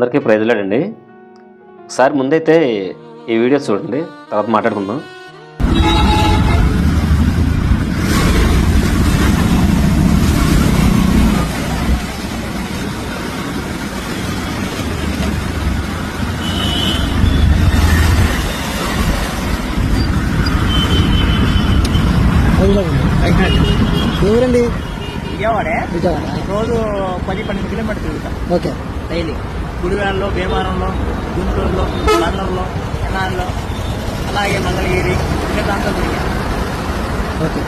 అందరికీ ప్రైజ్లాడండి. ఒకసారి ముందైతే ఈ వీడియో చూడండి, తర్వాత మాట్లాడుకుందాం. ఎవరండి? విజయవాడే. రోజు 10-12 కిలోమీటర్లు తిరుగుతాం. ఓకే. డైలీ గుడివాడలో, భీమవరంలో, గుంటూరులో, బందర్లో, తెనాల్లో, అలాగే మంగళగిరి ఇంకా దాంట్లో తిరిగాం. ఓకే.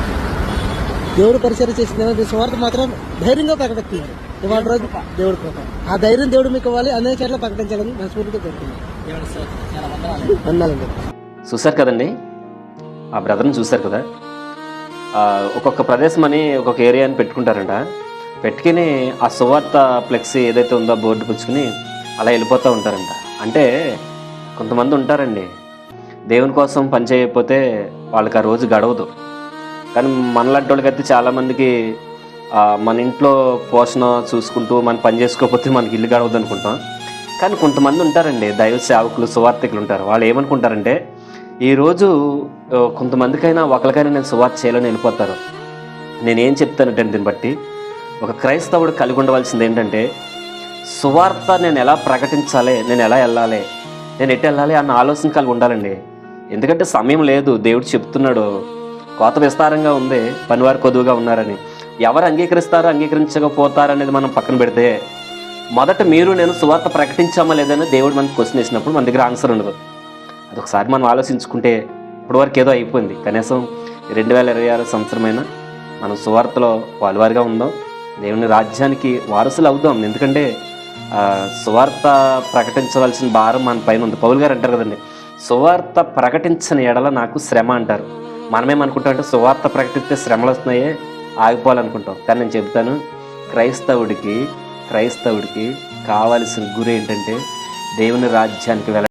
దేవుడు పరిచయం చేసిన స్వార్థ మాత్రం ధైర్యంగా ప్రకటిస్తున్నారు. ఇవాళ రోజు దేవుడు కృప. ఆ ధైర్యం దేవుడు మీకు ఇవ్వాలి, అనేక చోట్ల ప్రకటించాలని మనస్ఫూర్తిగా కోరుతున్నాను. దేవుడి చాలా వందనాలు. చూశారు కదండి, ఆ బ్రదర్ని చూశారు కదా. ఒక్కొక్క ప్రదేశం అని ఒక్కొక్క ఏరియా అని పెట్టుకుంటారంట. పెట్టుకుని ఆ సువార్త ఫ్లెక్సీ ఏదైతే ఉందో బోర్డు పుచ్చుకుని అలా వెళ్ళిపోతూ ఉంటారంట. అంటే కొంతమంది ఉంటారండి, దేవుని కోసం పని చేయకపోతే వాళ్ళకి ఆ రోజు గడవదు. కానీ మనలాంటి వాళ్ళకైతే చాలామందికి మన ఇంట్లో పోషణ చూసుకుంటూ మనం పని చేసుకోకపోతే మనకి ఇల్లు గడవద్దు అనుకుంటాం. కానీ కొంతమంది ఉంటారండి, దైవ సేవకులు, సువార్థికులు ఉంటారు. వాళ్ళు ఏమనుకుంటారంటే ఈరోజు కొంతమందికైనా ఒకరికైనా నేను సువార్త చేయాలని వెళ్ళిపోతారు. నేనేం చెప్తానంటే దీన్ని బట్టి ఒక క్రైస్తవుడు కలిగి ఉండవలసింది ఏంటంటే, సువార్త నేను ఎలా ప్రకటించాలి, నేను ఎలా వెళ్ళాలి, నేను ఎటు వెళ్ళాలి అన్న ఆలోచన కలిగి ఉండాలండి. ఎందుకంటే సమయం లేదు. దేవుడు చెప్తున్నాడు, కోత విస్తారంగా ఉంది, పనివారు కొద్దుగా ఉన్నారని. ఎవరు అంగీకరిస్తారో అంగీకరించకపోతారనేది మనం పక్కన పెడితే, మొదట మీరు నేను సువార్త ప్రకటించామా లేదని దేవుడు మనకు క్వశ్చన్ వేసినప్పుడు మన దగ్గర ఆన్సర్ ఉండదు. అదొకసారి మనం ఆలోచించుకుంటే ఇప్పటివరకు ఏదో అయిపోయింది. కనీసం 2026 సంవత్సరమైనా మనం సువార్తలో వాలువారిగా ఉందాం, దేవుని రాజ్యానికి వారసులు అవుదాం. ఎందుకంటే సువార్త ప్రకటించవలసిన భారం మన పైన ఉంది. పౌలు గారు అంటారు కదండి, సువార్త ప్రకటించని ఎడల నాకు శ్రమ అంటారు. మనమేమనుకుంటాం అంటే సువార్త ప్రకటిస్తే శ్రమలు వస్తున్నాయే ఆగిపోవాలనుకుంటాం. కానీ నేను చెప్తాను, క్రైస్తవుడికి కావాల్సిన గురి ఏంటంటే దేవుని రాజ్యానికి వెళ్ళడం.